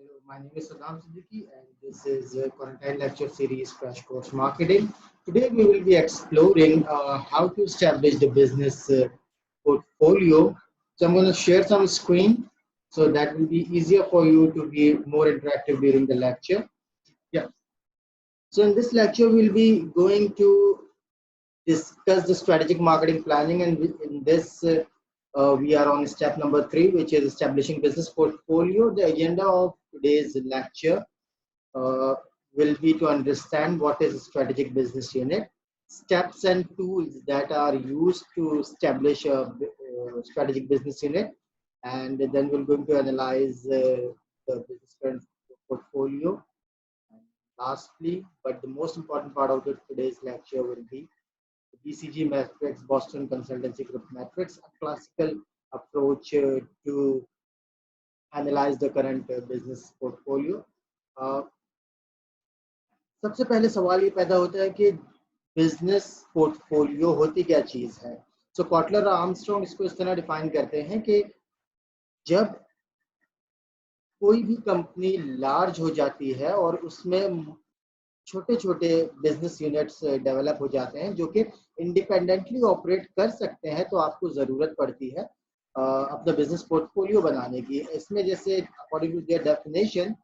Hello, my name is Saddam Siddiqui, and this is a quarantine lecture series Crash Course Marketing. Today, we will be exploring how to establish the business portfolio. So, I'm going to share some screen so that will be easier for you to be more interactive during the lecture. Yeah. So, in this lecture, we'll be going to discuss the strategic marketing planning, and in this we are on step number 3, which is establishing business portfolio. The agenda of today's lecture uh, will be to understand what is a strategic business unit, steps and tools that are used to establish a strategic business unit, and then we're going to analyze the business current portfolio. And lastly, but the most important part of today's lecture will be BCG metrics, Boston Consultancy Group metrics, a classical approach to analyze the current business portfolio. Uh, सबसे पहले सवाल ये पैदा होता है कि business portfolio होती क्या चीज है. सो कॉटलर और आर्मस्ट्रॉन्ग इसको इस तरह डिफाइन करते हैं कि जब कोई भी कंपनी लार्ज हो जाती है और उसमें छोटे छोटे बिजनेस यूनिट्स डेवलप हो जाते हैं जो कि इंडिपेंडेंटली ऑपरेट कर सकते हैं, तो आपको ज़रूरत पड़ती है अपना बिजनेस पोर्टफोलियो बनाने की. इसमें जैसे according to their definition,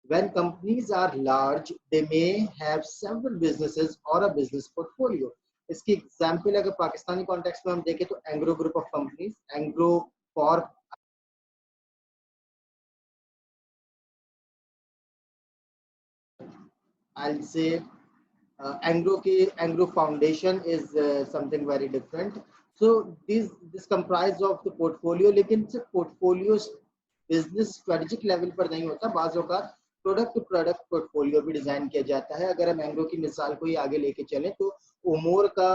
when companies are large they may have several businesses or a business portfolio. इसकी एग्जांपल अगर पाकिस्तानी कॉन्टेक्स्ट में हम देखें तो Engro group of companies, Engro Corp, I'll say Angro Foundation is something very different. So this comprise of the portfolio, लेकिन सिर्फ portfolio business strategic level पर नहीं होता. बाज़ औक़ात प्रोडक्ट टू प्रोडक्ट पोर्टफोलियो भी डिजाइन किया जाता है. अगर हम एंग्रो की मिसाल को ही आगे लेके चलें तो ओमोर का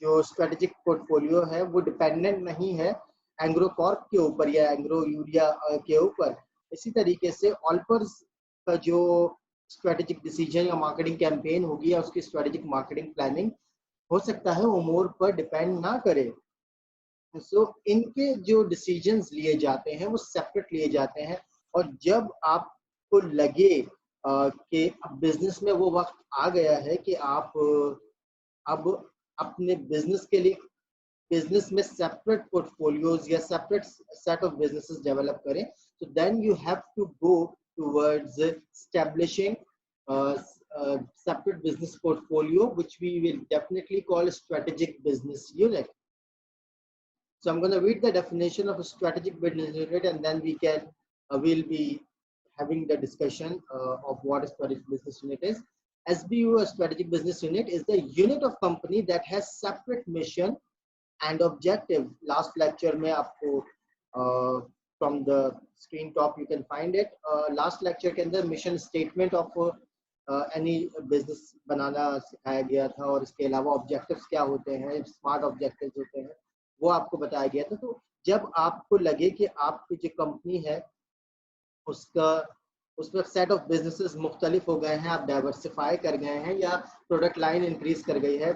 जो स्ट्रेटेजिक पोर्टफोलियो है वो डिपेंडेंट नहीं है एंग्रो कॉर्प के ऊपर या एंग्रो यूरिया के ऊपर. इसी तरीके से ऑल्पर्स का जो स्ट्रेटेजिक डिसीजन या मार्केटिंग कैंपेन होगी या उसकी स्ट्रेटेजिक मार्केटिंग प्लानिंग हो सकता है ओमोर पर डिपेंड ना करे. सो इनके जो डिसीजंस लिए जाते हैं वो सेपरेट लिए जाते हैं. और जब आपको लगे कि बिजनेस में वो वक्त आ गया है कि आप अब अपने बिजनेस के लिए बिजनेस में सेपरेट पोर्टफोलियोज या separate set of businesses develop करें, so then you have to go towards establishing separate business portfolio, which we will definitely call a strategic business unit. So I'm going to read the definition of a strategic business unit, and then we'll be having the discussion of what a strategic business unit is. SBU, a strategic business unit, is the unit of company that has separate mission and objective. Last lecture में आपको from the screen top you can find it. Last lecture के अंदर mission statement of any business बनाना सिखाया गया था, और इसके अलावा objectives क्या होते हैं, smart objectives होते हैं, वो आपको बताया गया था. तो जब आपको लगे कि आपकी जो कंपनी है उसमें सेट ऑफ बिजनेसेस मुख्तलिफ हो गए हैं, आप डाइवर्सिफाई कर गए हैं या प्रोडक्ट लाइन इंक्रीज कर गई है,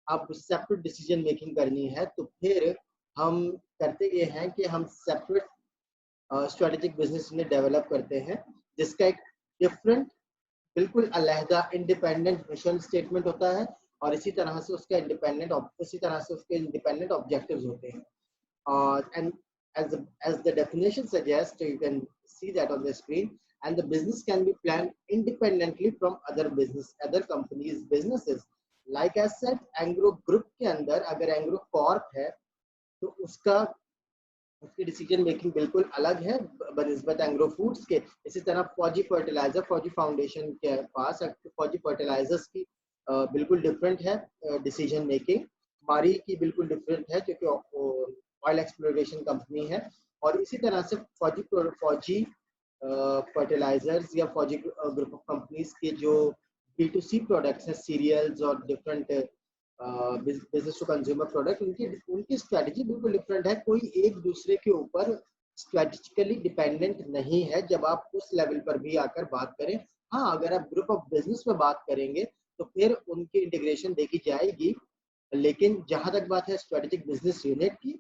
आप सेपरेट डिसीजन मेकिंग करनी है, तो फिर हम करते ये हैं कि हम separate strategic business unit develop करते हैं जिसका एक डिफरेंट बिल्कुल अलहदा इंडिपेंडेंट मिशन स्टेटमेंट होता है, और इसी तरह से उसके इंडिपेंडेंट ऑब्जेक्टिव्स होते हैं. And as the definition suggests, you can see that on the screen, and the business can be planned independently from other companies businesses. Like I said, Engro group के अंदर अगर एंग्रो कॉर्प है तो उसकी डिसीजन मेकिंग बिल्कुल अलग है बनिस्बत एंग्रो फूड्स के. इसी तरह फौजी फाउंडेशन के पास फौजी फर्टिलाइजर्स की बिल्कुल डिफरेंट है डिसीजन मेकिंग. हमारी की बिल्कुल डिफरेंट है क्योंकि ऑयल एक्सप्लोरेशन कंपनी है. और इसी तरह से फौजी फर्टिलाइजर्स या फौजी ग्रुप ऑफ कंपनीज के जो B2C प्रोडक्ट्स हैं, सीरियल्स और different business to consumer product, उनकी स्ट्रेटजी बिल्कुल डिफरेंट है. कोई एक दूसरे के ऊपर स्ट्रेटेजिकली डिपेंडेंट नहीं है. जब आप उस लेवल पर भी आकर बात करें, हाँ अगर आप ग्रुप ऑफ बिजनेस में बात करेंगे तो फिर उनकी इंटीग्रेशन देखी जाएगी, लेकिन जहां तक बात है स्ट्रेटेजिक बिजनेस यूनिट की,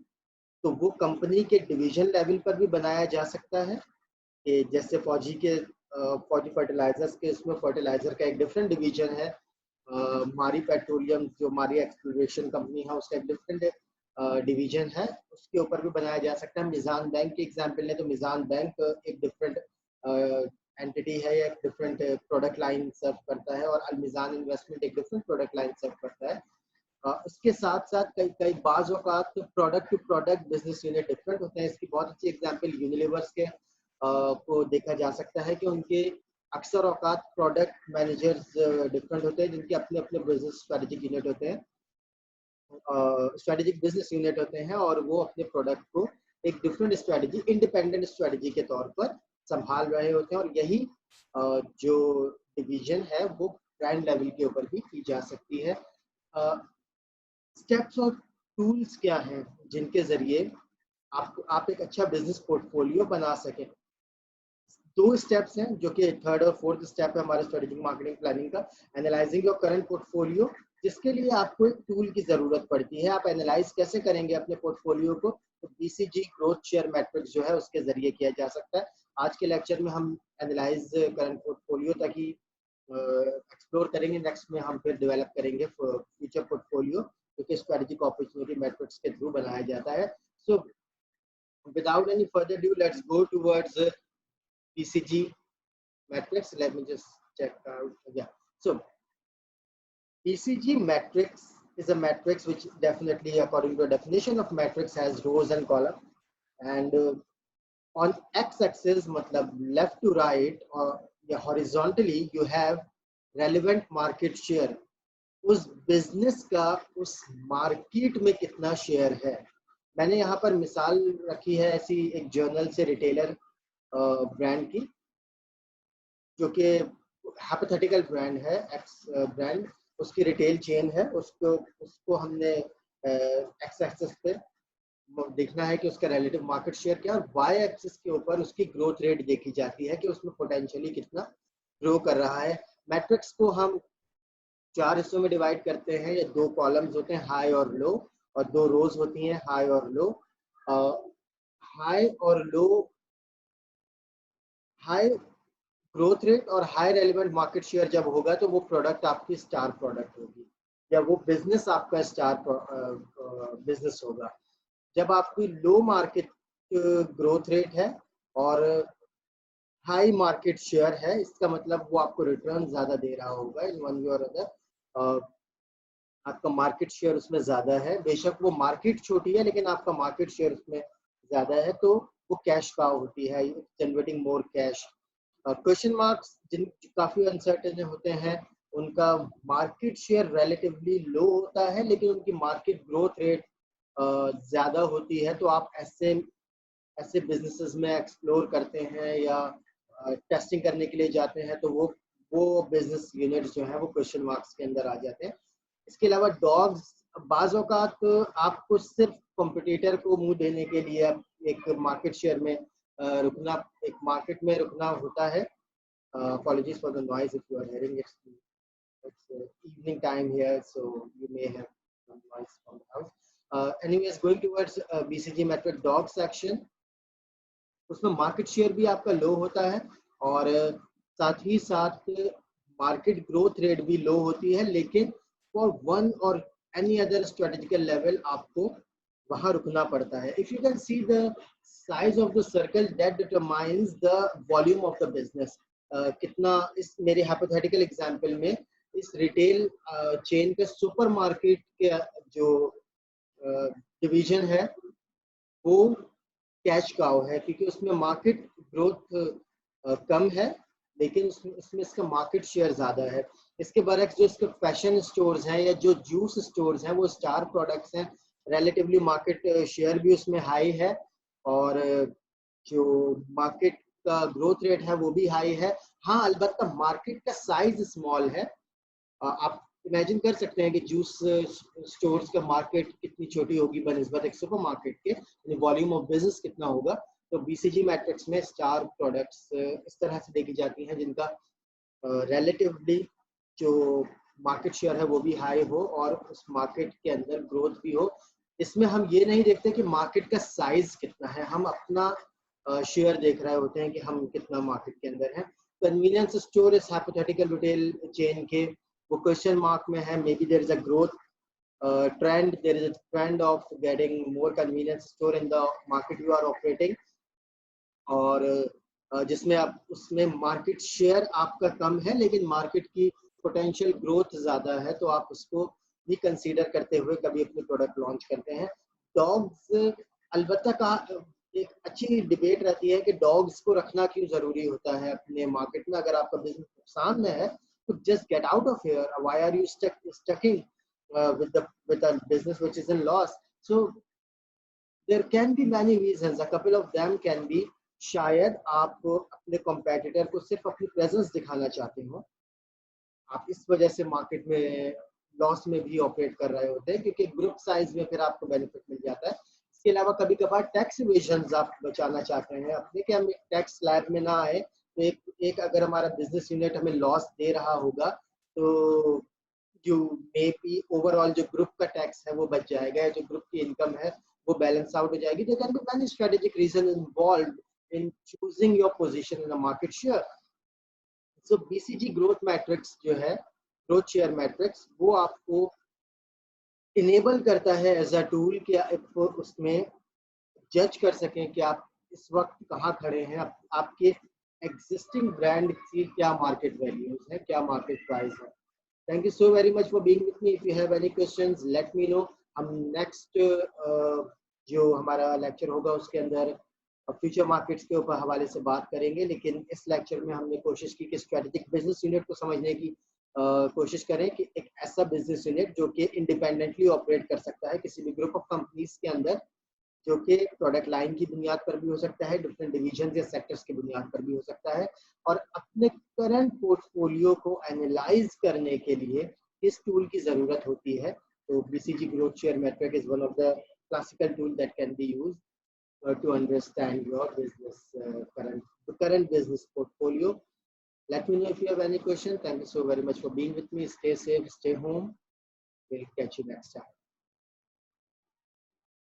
तो वो कंपनी के डिवीजन लेवल पर भी बनाया जा सकता है. कि जैसे फौजी फर्टिलाइजर्स के, इसमें फर्टिलाइजर का एक डिफरेंट डिवीजन है। मारी पेट्रोलियम जो मारी एक्सप्लोरेशन कंपनी है उसका एक डिफरेंट डिवीजन है, उसके ऊपर भी बनाया जा सकता है। मिजान बैंक की एग्जांपल लें तो मिजान बैंक एक डिफरेंट एंटिटी है, एक डिफरेंट प्रोडक्ट लाइन सर्व करता है, और अलमिजान इन्वेस्टमेंट एक डिफरेंट प्रोडक्ट लाइन सर्व करता है। इसके साथ साथ कई कई बाज़ औक़ात product to product business unit different होते हैं। इसकी बहुत अच्छी एग्जांपल यूनिलीवर्स के को देखा जा सकता है कि उनके अक्सर औक़ात प्रोडक्ट मैनेजर्स डिफरेंट होते हैं, जिनके अपने अपने बिजनेस स्ट्रेटेजिक यूनिट होते हैं, स्ट्रेटेजिक बिजनेस यूनिट होते हैं, और वो अपने प्रोडक्ट को एक डिफरेंट स्ट्रेटेजी, इंडिपेंडेंट स्ट्रेटेजी के तौर पर संभाल रहे होते हैं। और यही जो डिवीजन है वो ब्रांड लेवल के ऊपर भी की जा सकती है। स्टेप्स और टूल्स क्या हैं जिनके जरिए आप एक अच्छा बिजनेस पोर्टफोलियो बना सकें। दो स्टेप्स हैं जो कि थर्ड और फोर्थ स्टेप है हमारे स्ट्रेटेजिक मार्केटिंग प्लानिंग का, एनालाइजिंग योर करंट पोर्टफोलियो, जिसके लिए आपको एक टूल की जरूरत पड़ती है। आप एनालाइज कैसे करेंगे अपने पोर्टफोलियो को, तो बीसीजी ग्रोथ शेयर मैट्रिक्स जो है उसके जरिए किया जा सकता है। आज के लेक्चर में हम एनालाइज करंट पोर्टफोलियो तक ही एक्सप्लोर करेंगे, नेक्स्ट में हम फिर डेवलप करेंगे फ्यूचर पोर्टफोलियो, क्योंकि स्ट्रेटेजिक अपॉर्चुनिटी मैट्रिक्स के थ्रू बनाया जाता है। So without any further due, let's go towards BCG matrix. Let me just check out. Yeah. So BCG matrix is a matrix which definitely, according to a definition of matrix, has rows and columns. And on x-axis, matlab left to right, or horizontally, you have relevant market share. उस business का उस market में कितना share है। मैंने यहाँ पर मिसाल रखी है ऐसी एक जर्नल से रिटेलर ब्रांड की, जो कि हाइपोथेटिकल ब्रांड है, एक्स ब्रांड, उसकी रिटेल चेन है। उसको हमने एक्स एक्सिस पे देखना है कि उसका रिलेटिव मार्केट शेयर क्या है, और वाई एक्सिस के ऊपर उसकी ग्रोथ रेट देखी जाती है कि उसमें पोटेंशियली कितना ग्रो कर रहा है। मैट्रिक्स को हम 4 हिस्सों में डिवाइड करते हैं। ये 2 कॉलम्स होते हैं, हाई और लो, और 2 रोज होती हैं, हाई और लो। हाई और लो, हाई ग्रोथ रेट और हाई रेलेवेंट मार्केट शेयर जब होगा तो वो प्रोडक्ट आपकी स्टार प्रोडक्ट होगी, या वो बिजनेस आपका स्टार बिजनेस होगा। जब आपकी लो मार्केट ग्रोथ रेट है और हाई मार्केट शेयर है, इसका मतलब वो आपको रिटर्न ज्यादा दे रहा होगा इन वन वे और अदर। आपका मार्केट शेयर उसमें ज्यादा है, बेशक वो मार्केट छोटी है लेकिन आपका मार्केट शेयर उसमें ज्यादा है, तो वो कैश काउ होती है, generating more cash. Question marks जिन काफी अनसर्टेन होते हैं, उनका मार्केट शेयर रिलेटिवली लो होता है लेकिन उनकी मार्केट ग्रोथ रेट ज्यादा होती है। तो आप ऐसे बिजनेसेस में एक्सप्लोर करते हैं या टेस्टिंग करने के लिए जाते हैं, तो वो बिजनेस यूनिट्स जो है वो क्वेश्चन मार्क्स के अंदर आ जाते हैं। इसके अलावा डॉग्स, बाज़ औक़ात आपको सिर्फ कॉम्पिटिटर को मुंह देने के लिए एक मार्केट शेयर में रुकना, एक मार्केट में रुकना होता है। Apologies for the noise if you are hearing it. It's evening time here, so you may have some noise from the house. Anyways, going towards BCG metric dog section, उसमें market share भी आपका लो होता है और साथ ही साथ market growth rate भी लो होती है, लेकिन फॉर वन और एनी अदर स्ट्रेटेजिकल लेवल आपको वहां रुकना पड़ता है। If you can see the size of the circle that determines the volume of the business. कितना, इस मेरे हाइपोथेटिकल एग्जांपल में इस रिटेल चेन के सुपरमार्केट के जो डिवीजन है वो कैश काउ है, क्योंकि उसमें मार्केट ग्रोथ कम है लेकिन उसमें इसका मार्केट शेयर ज्यादा है। इसके बरक्स जो इसके फैशन स्टोर्स हैं या जो जूस स्टोर्स हैं वो स्टार प्रोडक्ट्स हैं, रिलेटिवली मार्केट शेयर भी उसमें हाई है और जो मार्केट का ग्रोथ रेट है वो भी हाई है। हाँ, अलबत्ता मार्केट का साइज स्मॉल है। आप इमेजिन कर सकते हैं कि जूस स्टोर्स का मार्केट कितनी छोटी होगी बनिस्बत एक सुपर मार्केट के, वॉल्यूम ऑफ बिजनेस कितना होगा। तो बीसीजी मैट्रिक्स में स्टार प्रोडक्ट्स इस तरह से देखी जाती हैं जिनका रिलेटिवली जो मार्केट शेयर है वो भी हाई हो और उस मार्केट के अंदर ग्रोथ भी हो। इसमें हम ये नहीं देखते कि मार्केट का साइज कितना है, हम अपना शेयर देख रहे होते हैं कि हम कितना मार्केट के अंदर हैं। कन्वीनियंस स्टोर इस हाइपोथेटिकल रिटेल चेन के वो क्वेश्चन मार्क में है। Maybe there is a growth trend, there is a trend of getting more convenience store in the market you are operating, और जिसमें आप उसमें मार्केट शेयर आपका कम है लेकिन मार्केट की पोटेंशियल ग्रोथ ज़्यादा है, तो आप उसको भी कंसीडर करते हुए कभी अपने प्रोडक्ट लॉन्च करते हैं। डॉग्स अलबत्ता कहा एक अच्छी डिबेट रहती है कि डॉग्स को रखना क्यों ज़रूरी होता है अपने मार्केट में। अगर आपका बिजनेस नुकसान में है तो just get out of here, why are you stucking with a business which is in loss? So there can be many reasons, a couple of them can be शायद आप अपने competitor को सिर्फ अपनी presence दिखाना चाहते हो, आप इस वजह से मार्केट में लॉस में भी ऑपरेट कर रहे होते हैं क्योंकि ग्रुप साइज में फिर आपको बेनिफिट मिल जाता है। इसके अलावा कभी कभार टैक्स इवेजन आप बचाना चाहते हैं अपने, कि हम टैक्स स्लैब में ना आए, तो एक अगर हमारा बिजनेस यूनिट हमें लॉस दे रहा होगा तो जो मे बी ओवरऑल जो ग्रुप का टैक्स है वो बच जाएगा, जो ग्रुप की इनकम है वो बैलेंस आउट हो जाएगी। There can be many strategic reason involved in choosing your position in a market share. So BCG growth matrix जो है, ग्रोथ शेयर मैट्रिक्स, वो आपको इनेबल करता है एज अ टूल कि आप उसमें जज कर सकें कि आप इस वक्त कहाँ खड़े हैं, आपके एग्जिस्टिंग ब्रांड की क्या मार्केट वैल्यूज है, क्या मार्केट प्राइस है। Thank you so very much for being with me. If you have any questions let me know. हम नेक्स्ट जो हमारा लेक्चर होगा उसके अंदर फ्यूचर मार्केट्स के ऊपर हवाले से बात करेंगे, लेकिन इस लेक्चर में हमने कोशिश की कि स्ट्रेटेजिक बिजनेस यूनिट को समझने की कोशिश करें कि एक ऐसा बिजनेस यूनिट जो कि इंडिपेंडेंटली ऑपरेट कर सकता है किसी भी ग्रुप ऑफ कंपनीज के अंदर, जो कि प्रोडक्ट लाइन की बुनियाद पर भी हो सकता है, डिफरेंट डिवीजन या सेक्टर्स की बुनियाद पर भी हो सकता है, और अपने करंट पोर्टफोलियो को एनालाइज करने के लिए इस टूल की जरूरत होती है। तो BCG growth share metric is one of the classical tool that can be used to understand your business current business portfolio. Let me know if you have any question. Thank you so very much for being with me. Stay safe, stay home. We'll catch you next time.